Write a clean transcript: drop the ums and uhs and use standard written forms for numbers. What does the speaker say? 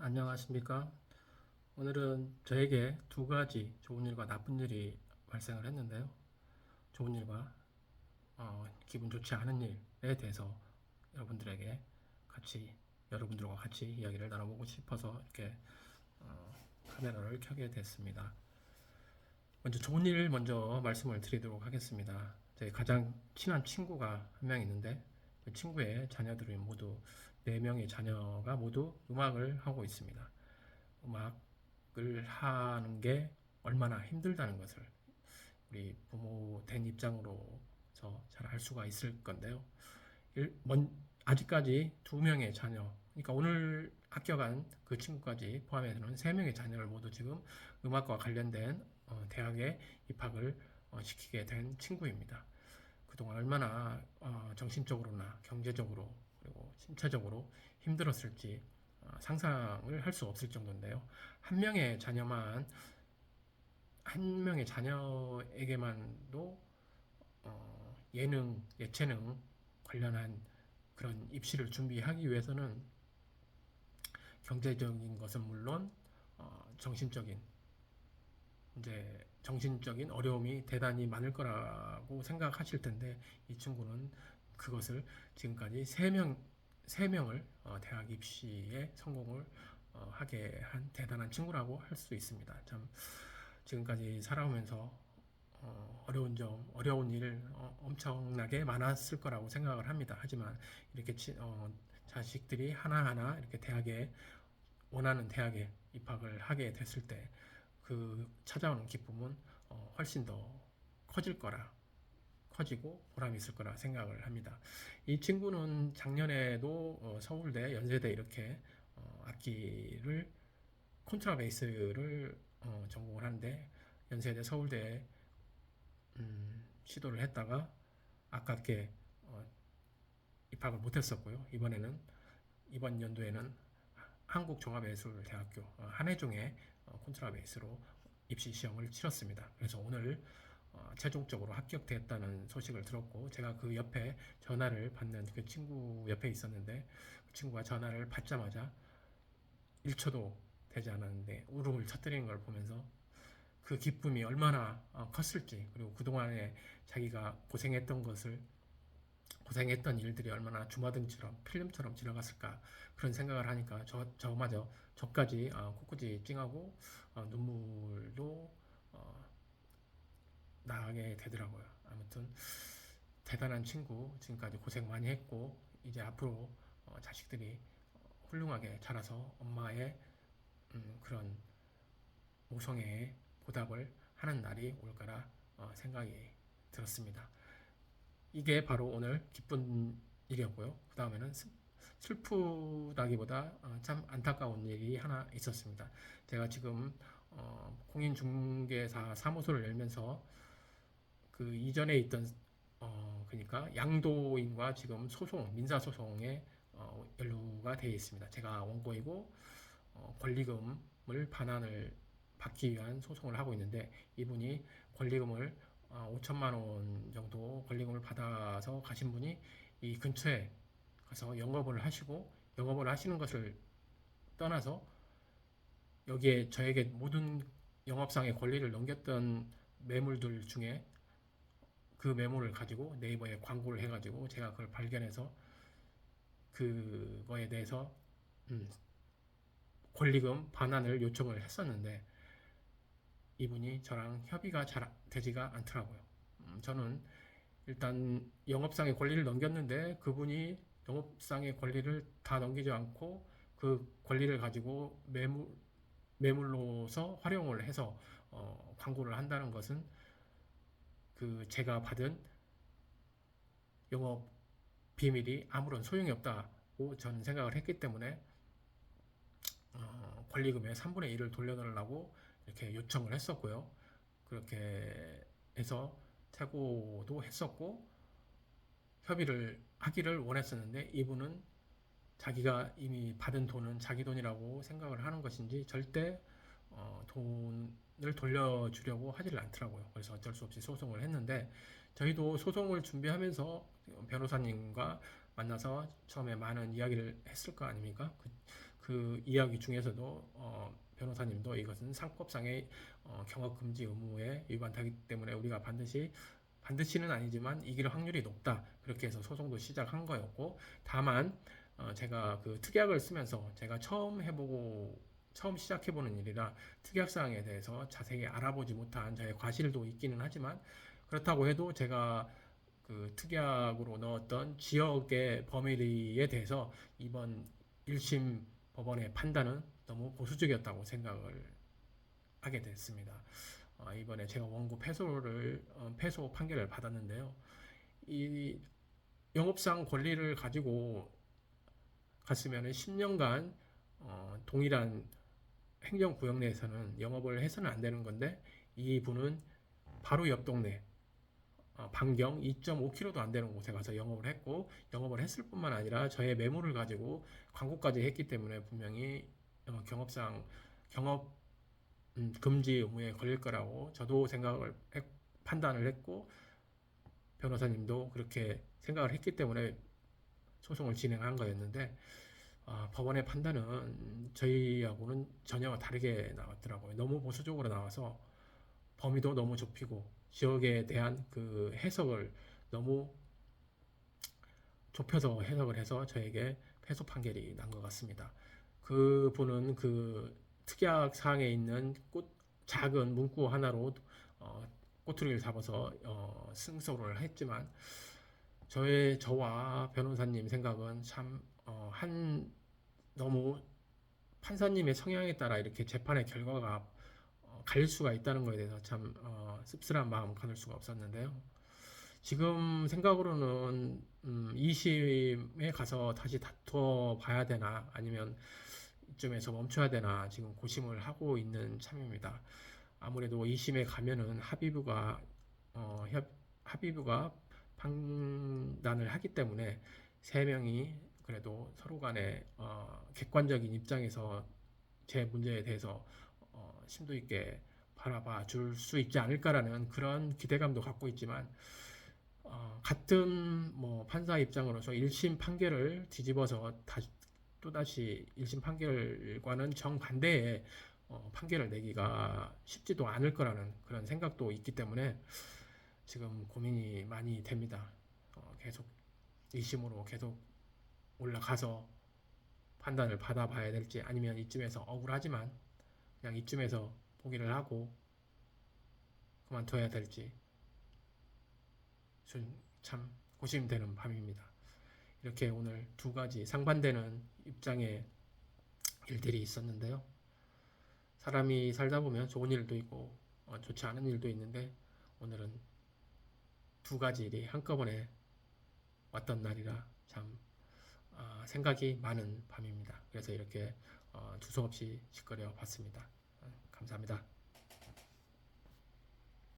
안녕하십니까? 오늘은 저에게 두 가지 좋은 일과 나쁜 일이 발생을 했는데요. 좋은 일과 기분 좋지 않은 일에 대해서 여러분들에게 같이 여러분들과 같이 이야기를 나눠보고 싶어서 이렇게 카메라를 켜게 됐습니다. 먼저 좋은 일 먼저 말씀을 드리도록 하겠습니다. 제 가장 친한 친구가 한 명 있는데 그 친구의 자녀들이 모두 4명의 자녀가 모두 음악을 하고 있습니다. 음악을 하는 게 얼마나 힘들다는 것을 우리 부모 된 입장으로서 잘 알 수가 있을 건데요. 아직까지 2명의 자녀, 그러니까 오늘 합격한 그 친구까지 포함해서는 3명의 자녀를 모두 지금 음악과 관련된 대학에 입학을 시키게 된 친구입니다. 그동안 얼마나 정신적으로나 경제적으로 그리고 신체적으로 힘들었을지 상상을 할 수 없을 정도인데요. 한 명의 자녀만 한 명의 자녀에게만도 예체능 관련한 그런 입시를 준비하기 위해서는 경제적인 것은 물론 정신적인 어려움이 대단히 많을 거라고 생각하실 텐데 이 친구는 그것을 지금까지 세명을 대학 입시에 성공을 하게 한 대단한 친구라고 할 수 있습니다. 참 지금까지 살아오면서 어려운 일 엄청나게 많았을 거라고 생각을 합니다. 하지만 이렇게 자식들이 하나하나 이렇게 원하는 대학에 입학을 하게 됐을 때 그 찾아오는 기쁨은 훨씬 더 커질 거라 커지고 보람이 있을 거라 생각을 합니다. 이 친구는 작년에도 서울대, 연세대 이렇게 악기를 콘트라베이스를 전공을 하는데 연세대, 서울대에 시도를 했다가 아깝게 입학을 못했었고요. 이번 연도에는 한국종합예술대학교 한예종의 콘트라베이스로 입시 시험을 치렀습니다. 그래서 오늘 최종적으로 합격됐다는 소식을 들었고 제가 그 옆에 전화를 받는 그 친구 옆에 있었는데 그 친구가 전화를 받자마자 1초도 되지 않았는데 울음을 터뜨리는 걸 보면서 그 기쁨이 얼마나 컸을지 그리고 그동안에 자기가 고생했던 일들이 얼마나 주마등처럼 필름처럼 지나갔을까 그런 생각을 하니까 저까지 코끝이 찡하고 눈물도 나게 되더라고요. 아무튼 대단한 친구 지금까지 고생 많이 했고 이제 앞으로 자식들이 훌륭하게 자라서 엄마의 그런 모성애에 보답을 하는 날이 올 거라 생각이 들었습니다. 이게 바로 오늘 기쁜 일이었고요. 그 다음에는 슬프다기보다 참 안타까운 일이 하나 있었습니다. 제가 지금 공인중개사 사무소를 열면서 그 이전에 있던 그러니까 양도인과 지금 민사소송에 연루가 되어 있습니다. 제가 원고이고 권리금을 반환을 받기 위한 소송을 하고 있는데 이분이 권리금을 5천만 원 정도 권리금을 받아서 가신 분이 이 근처에 가서 영업을 하시는 것을 떠나서 여기에 저에게 모든 영업상의 권리를 넘겼던 매물들 중에 그 매물을 가지고 네이버에 광고를 해가지고 제가 그걸 발견해서 그거에 대해서 권리금 반환을 요청을 했었는데 이분이 저랑 협의가 잘 되지가 않더라고요. 저는 일단 영업상의 권리를 넘겼는데 그분이 영업상의 권리를 다 넘기지 않고 그 권리를 가지고 매물로서 활용을 해서 광고를 한다는 것은 그 제가 받은 영업 비밀이 아무런 소용이 없다고 저는 생각을 했기 때문에 권리금의 3분의 1을 돌려달라고 이렇게 요청을 했었고요. 그렇게 해서 최고도 했었고 협의를 하기를 원했었는데 이분은 자기가 이미 받은 돈은 자기 돈이라고 생각을 하는 것인지 절대 돈을 돌려주려고 하지를 않더라고요. 그래서 어쩔 수 없이 소송을 했는데 저희도 소송을 준비하면서 변호사님과 만나서 처음에 많은 이야기를 했을 거 아닙니까? 그 이야기 중에서도 변호사님도 이것은 상법상의 경업 금지 의무에 위반하기 때문에 우리가 반드시는 아니지만 이길 확률이 높다. 그렇게 해서 소송도 시작한 거였고, 다만 제가 그 특약을 쓰면서 제가 처음 시작해보는 일이라 특약 사항에 대해서 자세히 알아보지 못한 저의 과실도 있기는 하지만, 그렇다고 해도 제가 그 특약으로 넣었던 지역의 범위에 대해서 이번 1심 법원의 판단은 너무 보수적이었다고 생각을 하게 됐습니다. 이번에 제가 원고 패소 판결을 받았는데요. 이 영업상 권리를 가지고 갔으면 10년간 동일한 행정구역 내에서는 영업을 해서는 안 되는 건데, 이 분은 바로 옆 동네 반경 2.5km도 안 되는 곳에 가서 영업을 했을 뿐만 아니라 저의 매물을 가지고 광고까지 했기 때문에 분명히 경업 금지 의무에 걸릴 거라고 저도 판단을 했고, 변호사님도 그렇게 생각을 했기 때문에 소송을 진행한 거였는데, 법원의 판단은 저희하고는 전혀 다르게 나왔더라고요. 너무 보수적으로 나와서 범위도 너무 좁히고 지역에 대한 그 해석을 너무 좁혀서 해석을 해서 저에게 패소 판결이 난 것 같습니다. 그 분은 그 특약 사항에 있는 작은 문구 하나로 꼬투리를 잡아서 승소를 했지만, 저와 변호사님 생각은 참 너무 판사님의 성향에 따라 이렇게 재판의 결과가 갈릴 수가 있다는 것에 대해서 참 씁쓸한 마음 가눌 수가 없었는데요. 지금 생각으로는 2심에 가서 다시 다투어 봐야 되나, 아니면 이쯤에서 멈춰야 되나 지금 고심을 하고 있는 참입니다. 아무래도 2심에 가면은 합의부가 판단을 하기 때문에 세 명이 그래도 서로 간에 객관적인 입장에서 제 문제에 대해서 심도 있게 바라봐 줄 수 있지 않을까라는 그런 기대감도 갖고 있지만, 같은 판사 입장으로서 1심 판결을 뒤집어서 또다시 1심 판결과는 정반대의 판결을 내기가 쉽지도 않을 거라는 그런 생각도 있기 때문에 지금 고민이 많이 됩니다. 계속 2심으로 계속 올라가서 판단을 받아봐야 될지, 아니면 이쯤에서 억울하지만 그냥 이쯤에서 포기를 하고 그만둬야 될지 참 고심되는 밤입니다. 이렇게 오늘 두 가지 상반되는 입장의 일들이 있었는데요. 사람이 살다 보면 좋은 일도 있고 좋지 않은 일도 있는데, 오늘은 두 가지 일이 한꺼번에 왔던 날이라 참 생각이 많은 밤입니다. 그래서 이렇게 두서없이 시끄러워 봤습니다. 감사합니다.